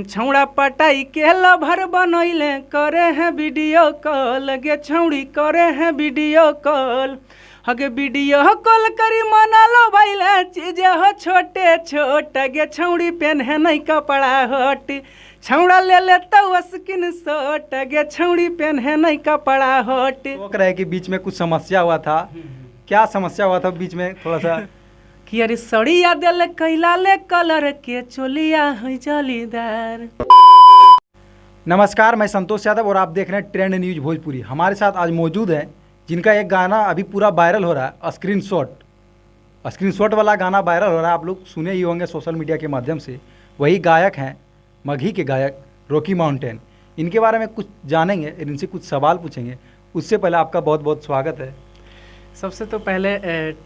छौड़ा पटाई के लभर बनैले करे हैं वीडियो कॉल गे छौड़ी करे हैं वीडियो कॉल हगे वीडियो कॉल करी मना लो भाईले चीज हो छोटे छोट गे छौड़ी पहने नहीं कपड़ा हट छौड़ा ले लेता स्किन शॉट गे छौड़ी पहने नहीं कपड़ा हट। वो कह रहे कि बीच में कुछ समस्या हुआ था, क्या समस्या हुआ था बीच में थोड़ा सा? कि अरे सड़िया दिल कैला ले कलर के चोलिया है जलीदार। नमस्कार, मैं संतोष यादव और आप देख रहे हैं ट्रेंड न्यूज भोजपुरी। हमारे साथ आज मौजूद हैं जिनका एक गाना अभी पूरा वायरल हो रहा है, स्क्रीनशॉट वाला गाना वायरल हो रहा है। आप लोग सुने ही होंगे सोशल मीडिया के माध्यम से। वही गायक हैं, मगही के गायक रॉकी माउंटेन। इनके बारे में कुछ जानेंगे, इनसे कुछ सवाल पूछेंगे। उससे पहले आपका बहुत बहुत स्वागत है। सबसे तो पहले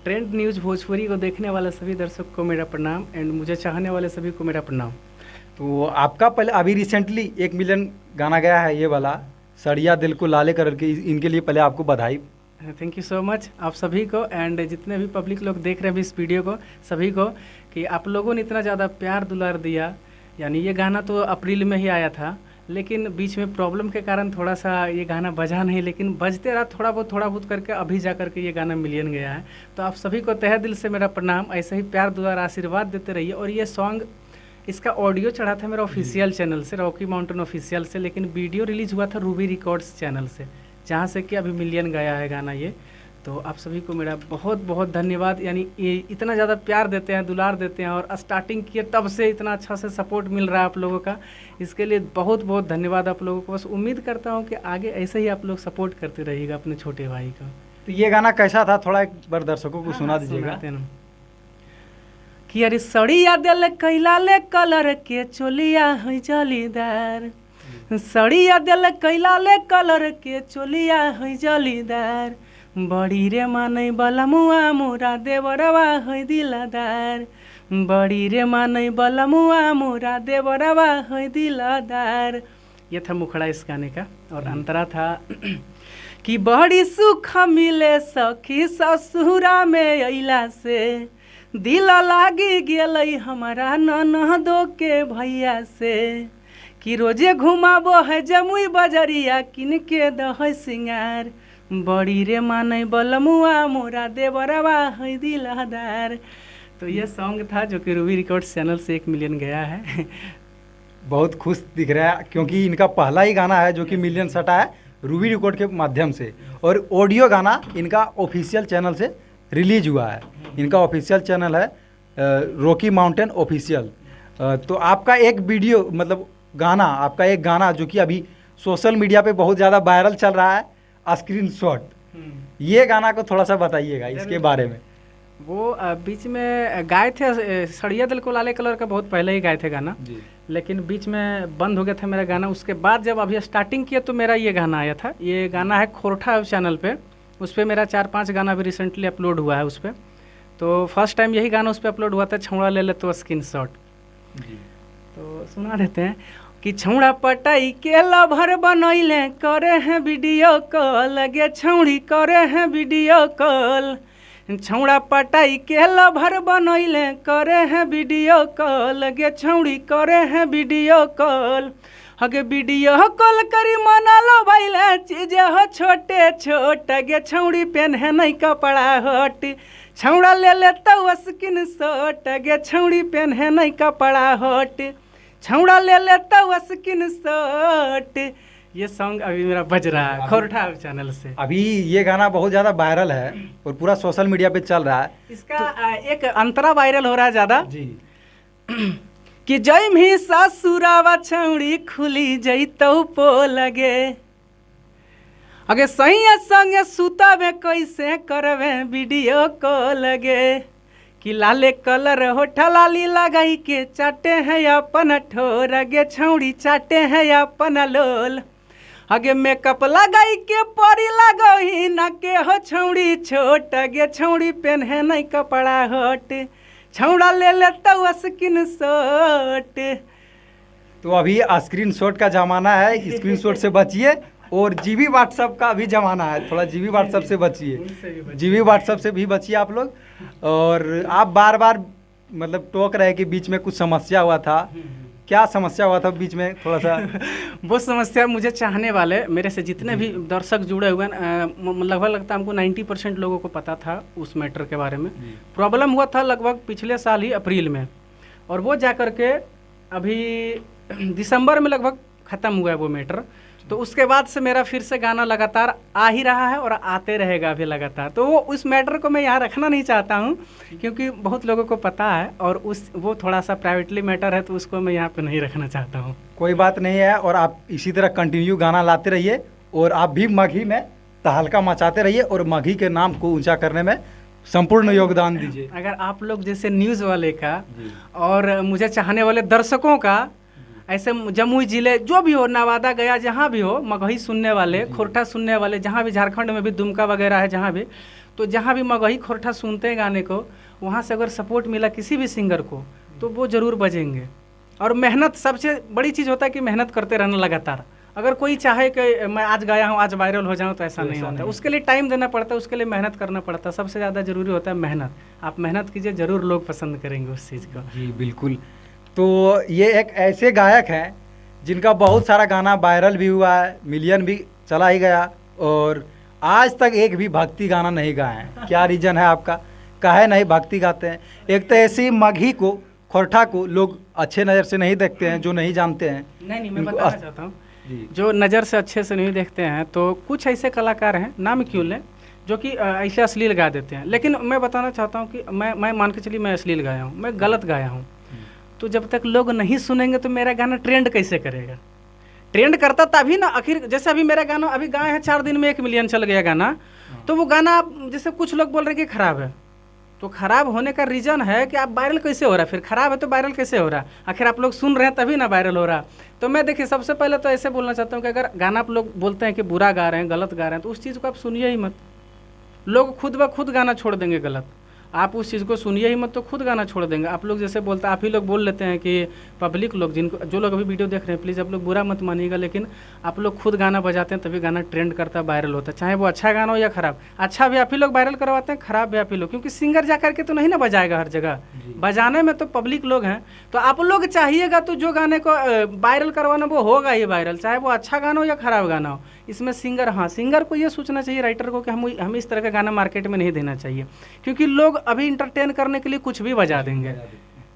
ट्रेंड न्यूज भोजपुरी को देखने वाले सभी दर्शक को मेरा प्रणाम एंड मुझे चाहने वाले सभी को मेरा प्रणाम। तो आपका पहले अभी रिसेंटली 1 मिलियन गाना गया है, ये वाला सड़िया दिल को लाले कलर के। इनके लिए पहले आपको बधाई। थैंक यू सो मच आप सभी को एंड जितने भी पब्लिक लोग देख रहे हैं इस वीडियो को, सभी को कि आप लोगों ने इतना ज़्यादा प्यार दुलार दिया। यानी ये गाना तो अप्रैल में ही आया था, लेकिन बीच में प्रॉब्लम के कारण थोड़ा सा ये गाना बजा नहीं, लेकिन बजते रहा थोड़ा बहुत करके अभी जा करके ये गाना मिलियन गया है। तो आप सभी को तहे दिल से मेरा प्रणाम। ऐसे ही प्यार दुलार आशीर्वाद देते रहिए। और ये सॉन्ग, इसका ऑडियो चढ़ा था मेरा ऑफिशियल चैनल से, रॉकी माउंटेन ऑफिशियल से, लेकिन वीडियो रिलीज़ हुआ था रूबी रिकॉर्ड्स चैनल से, जहाँ से कि अभी मिलियन गया है गाना ये। तो आप सभी को मेरा बहुत बहुत धन्यवाद। यानी ये इतना ज़्यादा प्यार देते हैं, दुलार देते हैं और स्टार्टिंग किए तब से इतना अच्छा से सपोर्ट मिल रहा है आप लोगों का। इसके लिए बहुत बहुत धन्यवाद आप लोगों को। बस उम्मीद करता हूँ कि आगे ऐसे ही आप लोग सपोर्ट करते रहिएगा अपने छोटे भाई का। तो ये गाना कैसा था, थोड़ा एक बार दर्शकों को सुना दीजिएगा। कि अरे सड़िया दिल कैला ले कलर के चोलिया है जलीदार, सड़िया दिल कैला ले कलर के चोलिया है जलीदार, बड़ी रे मानै बलमुआ मोरा देवरवा है दिलादार, बड़ी रे मानै बलमुआ मोरा देवरवा है दिलादार। ये था मुखड़ा इस गाने का। और अंतरा था कि बड़ी सुख मिले सखी ससुरा में अइला से, दिल लागी गेलै हमारा ननदो के भैया से, कि रोजे घुमाबो है जमुई बजरिया किन के दह सिंगार, बड़ी रे मानै बलमुआ मोरा देवरवा है दिलादार। तो ये सॉन्ग था जो कि रूबी रिकॉर्ड्स चैनल से 1 मिलियन गया है। बहुत खुश दिख रहा है क्योंकि इनका पहला ही गाना है जो कि मिलियन सटा है रूबी रिकॉर्ड के माध्यम से। और ऑडियो गाना इनका ऑफिशियल चैनल से रिलीज हुआ है। इनका ऑफिशियल चैनल है रॉकी माउंटेन ऑफिशियल। तो आपका एक वीडियो मतलब गाना, आपका एक गाना जो कि अभी सोशल मीडिया पे बहुत ज़्यादा वायरल चल रहा है, स्क्रीनशॉट, ये गाना को थोड़ा सा बताइएगा इसके बारे में। वो बीच में गाए थे सड़िया दिल को लाले कलर का, बहुत पहले ही गाए थे गाना जी। लेकिन बीच में बंद हो गया था मेरा गाना। उसके बाद जब अभी स्टार्टिंग किया तो मेरा ये गाना आया था। ये गाना है खोरठा चैनल पे, उस पर मेरा 4-5 गाना भी रिसेंटली अपलोड हुआ है उस पर। तो फर्स्ट टाइम यही गाना उस पर अपलोड हुआ था, छौड़ा ले ले तो स्क्रीनशॉट। तो सुना देते हैं कि छौड़ा पटाई के लभर बनैले करे हैं वीडियो कॉल गे छौड़ी करे हैं वीडियो कॉल, छौड़ा पटाई के लभर बनैले करे हैं वीडियो कॉल गे छौड़ी करे हैं वीडियो कॉल, हगे वीडियो कॉल करी मना लो भाईले चीज हो छोटे छोट गे छौड़ी पहने नहीं कपड़ा हट, छौड़ा ले लेता स्किन शॉट गे छौड़ी पहने नहीं कपड़ा हट, छौड़ा ले लेता स्किन शॉट। ये सॉन्ग अभी मेरा बज रहा है खोरठा चैनल से। अभी ये गाना बहुत ज़्यादा वायरल है और पूरा सोशल मीडिया पे चल रहा है। इसका एक अंतरा वायरल हो रहा है ज़्यादा जी कि जय भी ससुरावा छौड़ी खुली जैतौ पो लगे, अगे सही संगे सुता में कैसे करवे वीडियो को लगे, कि लाले कलर होठा लाली लगाई के चाटे हैं अपन ठोर गे छौड़ी चाटे हैं अपन लोल, अगे मेकअप लगाई के परी लगही न के हो छौड़ी छोट गे छौड़ी पहने नहीं कपड़ा हट, छौड़ा ले लेता स्किन शॉट। तो अभी स्क्रीनशॉट का ज़माना है, स्क्रीनशॉट से बचिए। और जीबी व्हाट्सएप का भी ज़माना है, थोड़ा जीबी व्हाट्सएप से बचिए, जीबी व्हाट्सएप से भी बचिए आप लोग। और आप बार बार मतलब टोक रहे कि बीच में कुछ समस्या हुआ था, क्या समस्या हुआ था बीच में थोड़ा सा? वो समस्या मुझे चाहने वाले मेरे से जितने भी दर्शक जुड़े हुए हैं, लगभग लगता है हमको 90% लोगों को पता था उस मैटर के बारे में। प्रॉब्लम हुआ था लगभग पिछले साल ही अप्रैल में, और वो जा कर के अभी दिसंबर में लगभग ख़त्म हुआ है वो मैटर। तो उसके बाद से मेरा फिर से गाना लगातार आ ही रहा है और आते रहेगा अभी लगातार। तो वो उस मैटर को मैं यहाँ रखना नहीं चाहता हूँ, क्योंकि बहुत लोगों को पता है और वो थोड़ा सा प्राइवेटली मैटर है, तो उसको मैं यहाँ पे नहीं रखना चाहता हूँ। कोई बात नहीं है, और आप इसी तरह कंटिन्यू गाना लाते रहिए, और आप भी मगही में तहलका मचाते रहिए, और मगही के नाम को ऊंचा करने में संपूर्ण योगदान दीजिए। अगर आप लोग जैसे न्यूज़ वाले का और मुझे चाहने वाले दर्शकों का, ऐसे जमुई जिले जो भी हो, नवादा गया जहाँ भी हो, मगही सुनने वाले, खोरठा सुनने वाले, जहाँ भी झारखंड में भी दुमका वगैरह है जहाँ भी, तो जहाँ भी मगही खोरठा सुनते हैं गाने को, वहाँ से अगर सपोर्ट मिला किसी भी सिंगर को तो वो ज़रूर बजेंगे। और मेहनत सबसे बड़ी चीज़ होता है कि मेहनत करते रहना लगातार। अगर कोई चाहे कि मैं आज गाया हूँ आज वायरल हो जाऊँ, तो ऐसा नहीं होता। उसके लिए टाइम देना पड़ता है, उसके लिए मेहनत करना पड़ता है। सबसे ज़्यादा ज़रूरी होता है मेहनत। आप मेहनत कीजिए, ज़रूर लोग पसंद करेंगे उस चीज़ को। जी बिल्कुल। तो ये एक ऐसे गायक हैं जिनका बहुत सारा गाना वायरल भी हुआ है, मिलियन भी चला ही गया, और आज तक एक भी भक्ति गाना नहीं गाए हैं। क्या रीज़न है आपका, काहे नहीं भक्ति गाते हैं? एक तो ऐसी मगही को, खोरठा को लोग अच्छे नज़र से नहीं देखते हैं, जो नहीं जानते हैं। नहीं मैं बताना चाहता हूँ, जो नज़र से अच्छे से नहीं देखते हैं, तो कुछ ऐसे कलाकार हैं, नाम क्यों लें, जो कि ऐसे अश्लील गा देते हैं। लेकिन मैं बताना चाहता हूँ कि मैं मान के चलिए मैं अश्लील गाया हूँ, मैं गलत गाया हूँ, तो जब तक लोग नहीं सुनेंगे तो मेरा गाना ट्रेंड कैसे करेगा? ट्रेंड करता तभी ना। आखिर जैसे अभी मेरा गाना अभी गाए हैं 4 दिन में 1 मिलियन चल गया गाना, तो वो गाना जैसे कुछ लोग बोल रहे हैं कि खराब है, तो खराब होने का रीज़न है कि आप वायरल कैसे हो रहा है? फिर खराब है तो वायरल कैसे हो रहा है? आखिर आप लोग सुन रहे हैं तभी ना वायरल हो रहा। तो मैं देखिए सबसे पहले तो ऐसे बोलना चाहता हूँ कि अगर गाना आप लोग बोलते हैं कि बुरा गा रहे हैं, गलत गा रहे हैं, तो उस चीज़ को आप सुनिए ही मत। लोग खुद ब खुद गाना छोड़ देंगे गलत। आप उस चीज़ को सुनिए ही मत, तो खुद गाना छोड़ देंगे। आप लोग जैसे बोलते हैं, आप ही लोग बोल लेते हैं कि पब्लिक लोग, जिनको जो लोग अभी वीडियो देख रहे हैं, प्लीज़ आप लोग बुरा मत मानिएगा, लेकिन आप लोग खुद गाना बजाते हैं तभी गाना ट्रेंड करता है, वायरल होता है, चाहे वो अच्छा गाना हो या खराब। अच्छा भी आप ही लोग वायरल करवाते हैं, खराब भी आप ही लोग, क्योंकि सिंगर जा करके तो नहीं ना बजाएगा हर जगह, बजाने में तो पब्लिक लोग हैं। तो आप लोग चाहिएगा तो जो गाने को वायरल करवाना वो होगा ही वायरल, चाहे वो अच्छा गाना हो या खराब गाना हो। इसमें सिंगर, हाँ सिंगर को ये सोचना चाहिए, राइटर को, कि हम इस तरह का गाना मार्केट में नहीं देना चाहिए, क्योंकि लोग अभी इंटरटेन करने के लिए कुछ भी बजा देंगे।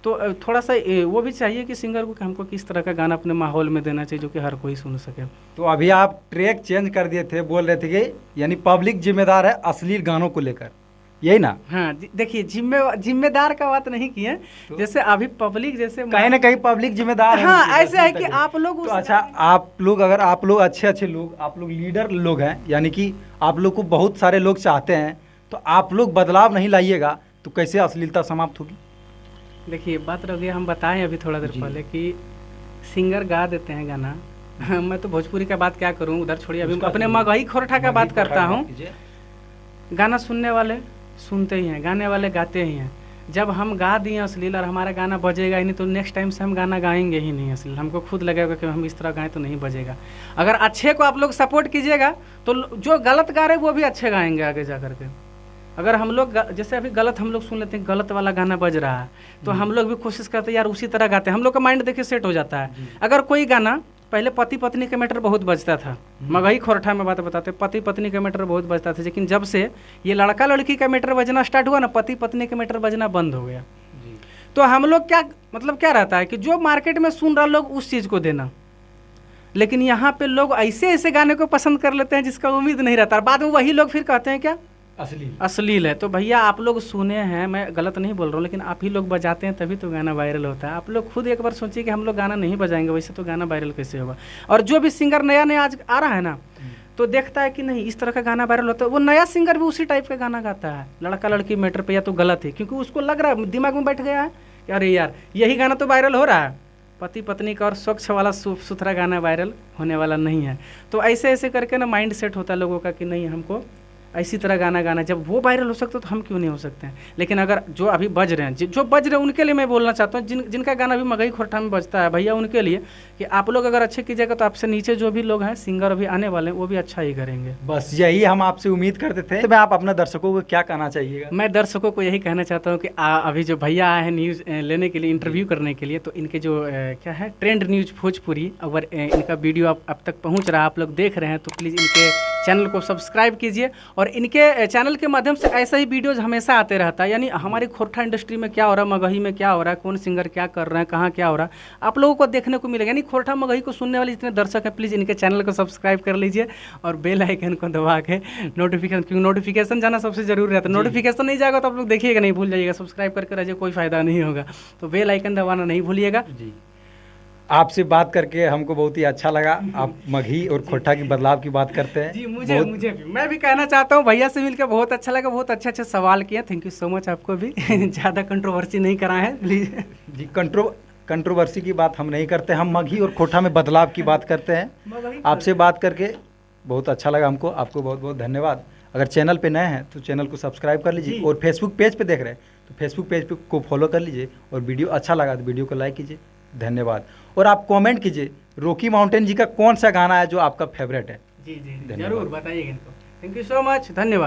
तो थोड़ा सा वो भी चाहिए कि सिंगर को कि हमको किस तरह का गाना अपने माहौल में देना चाहिए जो कि हर कोई सुन सके। तो अभी आप ट्रैक चेंज कर दिए थे, बोल रहे थे कि यानी पब्लिक जिम्मेदार है अश्लील गानों को लेकर, यही ना? हाँ देखिए, जिम्मेदार का बात नहीं की है, तो जैसे अभी पब्लिक जैसे कहीं ना कहीं पब्लिक जिम्मेदार है। हाँ ऐसे है कि आप लोग तो अच्छा, आप लोग अगर आप लोग अच्छे लोग, आप लोग लीडर लोग हैं, यानी कि आप लोग को बहुत सारे लोग चाहते हैं, तो आप लोग बदलाव नहीं लाइएगा तो कैसे अश्लीलता समाप्त होगी? देखिए बात रह गया, हम बताएं अभी थोड़ा देर पहले कि सिंगर गा देते हैं गाना। मैं तो भोजपुरी का बात क्या करूं, उधर छोड़िए, अभी अपने मगही खोरठा का बात करता हूं। गाना सुनने वाले सुनते ही हैं, गाने वाले गाते ही हैं। जब हम गा दिए अश्लील और हमारा गाना बजेगा ही नहीं, तो नेक्स्ट टाइम से हम गाना गाएंगे ही नहीं अश्लील। हमको खुद लगेगा कि हम इस तरह गाएं तो नहीं बजेगा। अगर अच्छे को आप लोग सपोर्ट कीजिएगा तो जो गलत गा रहे वो भी अच्छे गाएंगे आगे जा करके। अगर हम लोग जैसे अभी गलत हम लोग सुन लेते हैं, गलत वाला गाना बज रहा है, तो हम लोग भी कोशिश करते हैं यार उसी तरह गाते हैं। हम लोग का माइंड देखिए सेट हो जाता है। अगर कोई गाना, पहले पति पत्नी के मैटर बहुत बजता था, मगही खोरठा में बात बताते, पति पत्नी का मैटर बहुत बजता था, लेकिन जब से ये लड़का लड़की का मैटर बजना स्टार्ट हुआ ना, पति पत्नी के मैटर बजना बंद हो गया। तो हम लोग क्या रहता है कि जो मार्केट में सुन रहा लोग उस चीज़ को देना, लेकिन यहाँ पे लोग ऐसे ऐसे गाने को पसंद कर लेते हैं जिसका उम्मीद नहीं रहता, बाद में वही लोग फिर कहते हैं क्या अश्लील है। तो भैया आप लोग सुने हैं, मैं गलत नहीं बोल रहा हूँ, लेकिन आप ही लोग बजाते हैं तभी तो गाना वायरल होता है। आप लोग खुद एक बार सोचिए कि हम लोग गाना नहीं बजाएंगे, वैसे तो गाना वायरल कैसे होगा। और जो भी सिंगर नया आज आ रहा है ना, तो देखता है कि नहीं इस तरह का गाना वायरल होता है, वो नया सिंगर भी उसी टाइप का गाना गाता है, लड़का लड़की मैटर पे, या तो गलत है, क्योंकि उसको लग रहा है, दिमाग में बैठ गया है कि अरे यार यही गाना तो वायरल हो रहा है, पति पत्नी का और स्वच्छ वाला सुथरा गाना वायरल होने वाला नहीं है। तो ऐसे ऐसे करके ना माइंड सेट होता है लोगों का कि नहीं हमको इसी तरह गाना गाना। जब वो वायरल हो सकते तो हम क्यों नहीं हो सकते हैं। लेकिन अगर जो अभी बज रहे हैं, जो बज रहे हैं उनके लिए मैं बोलना चाहता हूँ, जिनका गाना भी मगही खोरठा में बजता है भैया, उनके लिए कि आप लोग अगर अच्छे कीजिएगा तो आपसे नीचे जो भी लोग हैं सिंगर अभी आने वाले हैं वो भी अच्छा ही करेंगे। बस यही हम आपसे उम्मीद करते थे। तो मैं आप अपने दर्शकों को क्या कहना चाहिएगा? मैं दर्शकों को यही कहना चाहता हूँ कि अभी जो भैया आए हैं न्यूज़ लेने के लिए, इंटरव्यू करने के लिए, तो इनके जो क्या है ट्रेंड न्यूज़ भोजपुरी, अगर इनका वीडियो अब तक पहुँच रहा है, आप लोग देख रहे हैं, तो प्लीज़ इनके चैनल को सब्सक्राइब कीजिए। और इनके चैनल के माध्यम से ऐसा ही वीडियोज़ हमेशा आते रहता है, यानी हमारी खोरठा इंडस्ट्री में क्या हो रहा है, मगही में क्या हो रहा है, कौन सिंगर क्या कर रहे हैं, कहाँ क्या हो रहा है, आप लोगों को देखने को मिलेगा। यानी खोरठा मगही को सुनने वाले जितने दर्शक हैं, प्लीज़ इनके चैनल को सब्सक्राइब कर लीजिए और बेल आइकन को दबा के नोटिफिकेशन, क्योंकि नोटिफिकेशन जाना सबसे जरूरी रहता है। नोटिफिकेशन नहीं जाएगा तो आप लोग देखिएगा नहीं, भूल जाइएगा। सब्सक्राइब करके रहिए, कोई फायदा नहीं होगा। तो बेल आइकन दबाना नहीं भूलिएगा जी। आपसे बात करके हमको बहुत ही अच्छा लगा। आप मगही और खोरठा की बदलाव की बात करते हैं जी। मुझे भी, मैं भी कहना चाहता हूँ, भैया से मिलकर बहुत अच्छा लगा, बहुत अच्छे सवाल किए। थैंक यू सो मच आपको भी। ज़्यादा कंट्रोवर्सी नहीं करा है प्लीज़ जी। कंट्रोवर्सी की बात हम नहीं करते, हम मगही और खोरठा में बदलाव की बात करते हैं। आपसे बात करके बहुत अच्छा लगा हमको। आपको बहुत बहुत धन्यवाद। अगर चैनल पे नए हैं तो चैनल को सब्सक्राइब कर लीजिए, और फेसबुक पेज पे देख रहे हैं तो फेसबुक पेज पे को फॉलो कर लीजिए, और वीडियो अच्छा लगा तो वीडियो को लाइक कीजिए। धन्यवाद। और आप कमेंट कीजिए रॉकी माउंटेन जी का कौन सा गाना है जो आपका फेवरेट है। जी, जरूर बताइएगा इनको। थैंक यू सो मच, धन्यवाद।